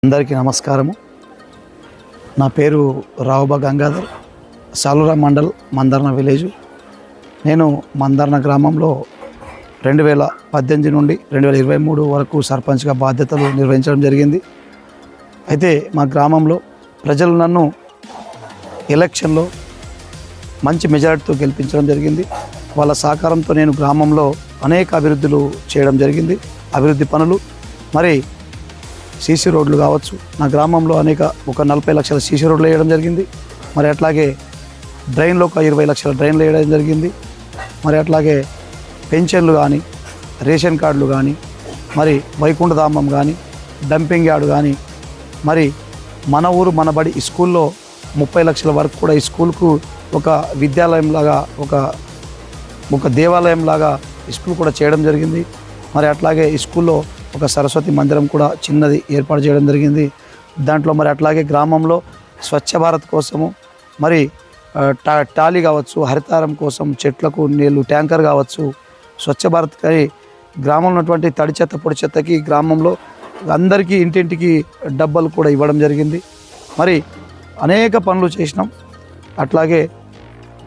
అందరికీ నమస్కారము. నా పేరు రావుబా గంగాధర్, సాలూరా మండల్, మందర్న విలేజు. నేను మందర్న గ్రామంలో 2018 నుండి 2023 వరకు సర్పంచ్గా బాధ్యతలు నిర్వహించడం జరిగింది. అయితే మా గ్రామంలో ప్రజలు నన్ను ఎలక్షన్లో మంచి మెజారిటీతో గెలిపించడం జరిగింది. వాళ్ళ సహకారంతో నేను గ్రామంలో అనేక అభివృద్ధులు చేయడం జరిగింది. అభివృద్ధి పనులు మరి సీసీ రోడ్లు కావచ్చు, నా గ్రామంలో ఒక 40 లక్షల సీసీ రోడ్లు వేయడం జరిగింది. మరి అట్లాగే డ్రైన్లో ఒక 20 లక్షల డ్రైన్లు వేయడం జరిగింది. మరి అట్లాగే పెన్షన్లు కానీ, రేషన్ కార్డులు కానీ, మరి వైకుంఠధామం కానీ, డంపింగ్ యార్డు కానీ, మరి మన ఊరు మన బడి ఈ స్కూల్లో 30 లక్షల వరకు కూడా ఈ స్కూల్కు ఒక విద్యాలయంలాగా ఒక దేవాలయంలాగా ఈ స్కూల్ కూడా చేయడం జరిగింది. మరి అట్లాగే ఈ స్కూల్లో ఒక సరస్వతి మందిరం కూడా చిన్నది ఏర్పాటు చేయడం జరిగింది. దాంట్లో మరి అట్లాగే గ్రామంలో స్వచ్ఛ భారత్ కోసము మరి టాలీ కావచ్చు, హరితారం కోసం చెట్లకు నీళ్ళు ట్యాంకర్ కావచ్చు, స్వచ్ఛ భారత్ కానీ గ్రామంలో ఉన్నటువంటి తడి చెత్త పొడి చెత్తకి గ్రామంలో అందరికీ ఇంటింటికి డబ్బాలు కూడా ఇవ్వడం జరిగింది. మరి అనేక పనులు చేసినాం. అట్లాగే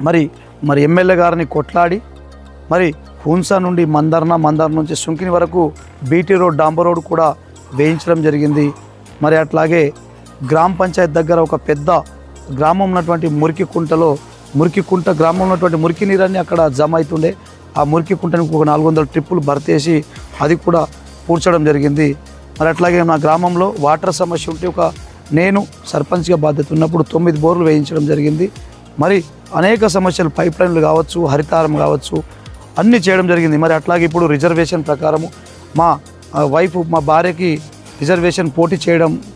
మరి ఎమ్మెల్యే గారిని కొట్లాడి మరి హున్సా నుండి మందర్ నుంచి సుంకిని వరకు బీటీ రోడ్, డాంబర్ రోడ్ కూడా వేయించడం జరిగింది. మరి అట్లాగే గ్రామ పంచాయతీ దగ్గర ఒక పెద్ద గ్రామం ఉన్నటువంటి మురికి కుంట గ్రామంలో ఉన్నటువంటి మురికి నీరన్నీ అక్కడ జమ అవుతుండే. ఆ మురికి కుంటని ఒక 400 ట్రిప్పులు భర్తేసి అది కూడా పూడ్చడం జరిగింది. మరి అట్లాగే నా గ్రామంలో వాటర్ సమస్య ఉంటే నేను సర్పంచ్గా బాధ్యత ఉన్నప్పుడు 9 బోర్లు వేయించడం జరిగింది. మరి అనేక సమస్యలు, పైప్ లైన్లు కావచ్చు, హరితారం కావచ్చు, అన్నీ చేయడం జరిగింది. మరి అట్లాగే ఇప్పుడు రిజర్వేషన్ ప్రకారము మా భార్యకి రిజర్వేషన్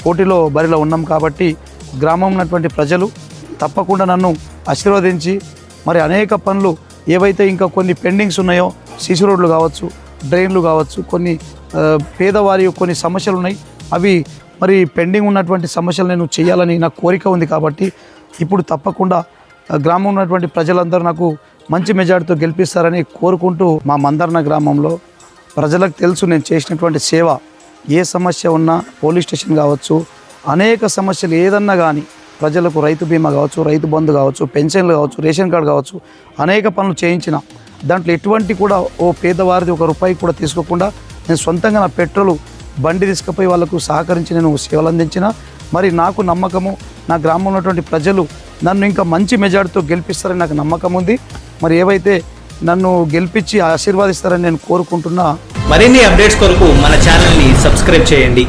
పోటీలో బరిలో ఉన్నాం కాబట్టి గ్రామం ఉన్నటువంటి ప్రజలు తప్పకుండా నన్ను ఆశీర్వదించి మరి అనేక పనులు ఏవైతే ఇంకా కొన్ని పెండింగ్స్ ఉన్నాయో, సీసీ రోడ్లు కావచ్చు, డ్రైన్లు కావచ్చు, కొన్ని పేదవారి కొన్ని సమస్యలు ఉన్నాయి. అవి మరి పెండింగ్ ఉన్నటువంటి సమస్యలు నేను చేయాలని నాకు కోరిక ఉంది. కాబట్టి ఇప్పుడు తప్పకుండా గ్రామం ఉన్నటువంటి ప్రజలందరూ నాకు మంచి మెజార్టీతో గెలిపిస్తారని కోరుకుంటూ, మా మందర్న గ్రామంలో ప్రజలకు తెలుసు నేను చేసినటువంటి సేవ. ఏ సమస్య ఉన్నా పోలీస్ స్టేషన్ కావచ్చు, అనేక సమస్యలు ఏదన్నా కానీ ప్రజలకు రైతు బీమా కావచ్చు, రైతు బంధు కావచ్చు, పెన్షన్లు కావచ్చు, రేషన్ కార్డు కావచ్చు, అనేక పనులు చేయించిన. దాంట్లో ఎటువంటి కూడా పేదవారిది ₹1 కూడా తీసుకోకుండా నేను సొంతంగా నా పెట్రోలు బండి తీసుకుపోయి వాళ్ళకు సహకరించి నేను సేవలు అందించిన. మరి నాకు నమ్మకము, నా గ్రామంలో ఉన్నటువంటి ప్రజలు నన్ను ఇంకా మంచి మెజార్టీతో గెలిపిస్తారని నాకు నమ్మకం ఉంది. మరి ఏవైతే నన్ను గెలిపించి ఆశీర్వాదిస్తారని నేను కోరుకుంటున్నా. మరిన్ని అప్డేట్స్ కొరకు మన ఛానల్ని సబ్స్క్రైబ్ చేయండి.